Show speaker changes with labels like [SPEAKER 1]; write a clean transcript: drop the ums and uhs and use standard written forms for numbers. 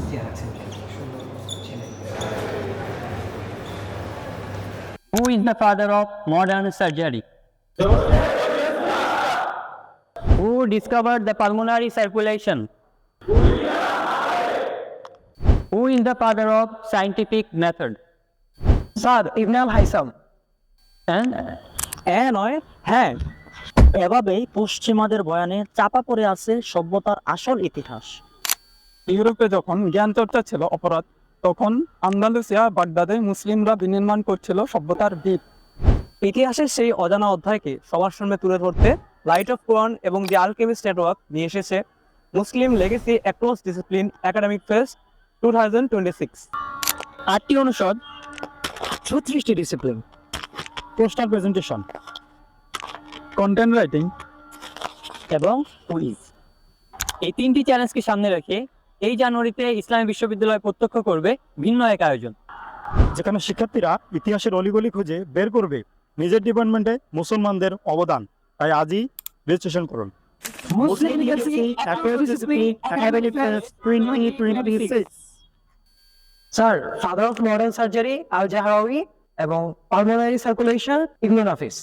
[SPEAKER 1] Who is the father of modern surgery? Who discovered the pulmonary circulation? Who is the father of scientific method?
[SPEAKER 2] Sir ibn Al Haitham.
[SPEAKER 1] And
[SPEAKER 2] নয় হ্যাঁ, এভাবেই পশ্চিমাদের বয়ানে চাপা পড়ে আছে সভ্যতার আসল ইতিহাস।
[SPEAKER 3] ইউরোপে যখন জ্ঞান চর্চা ছিল অপরাধ, তখন আন্দালুসিয়া বাগদাদে মুসলিমরা বিনির্মাণ করছিল সভ্যতার ভিত।
[SPEAKER 4] ইতিহাসের সেই অজানা অধ্যায়কে সবার সামনে তুলে ধরতে লাইট অফ কোরআন এবং দি আলকেমিস্ট নেটওয়ার্ক নিয়ে এসেছে Muslim legacy across discipline academic fest 2026।
[SPEAKER 2] 8টি অনুষদ, 36টি discipline, poster presentation
[SPEAKER 3] content writing
[SPEAKER 2] এবং কুইজ।
[SPEAKER 1] এই তিনটি চ্যালেঞ্জকে সামনে রেখে এই জানুয়ারিতে ইসলামী বিশ্ববিদ্যালয় প্রত্যক্ষ করবে ভিন্ন এক আয়োজন,
[SPEAKER 5] যেখানে শিক্ষার্থীরা ইতিহাসের অলিগলি খুঁজে বের করবে নিজের ডিপার্টমেন্টে মুসলমানদের অবদান। তাই আজই রেজিস্ট্রেশন করুন।
[SPEAKER 2] Muslim legacy across discipline academic fest 2026। Sir, father of modern surgery Al Zahrawi এবং পালমোনারি সার্কুলেশন ইবনে নাফিস।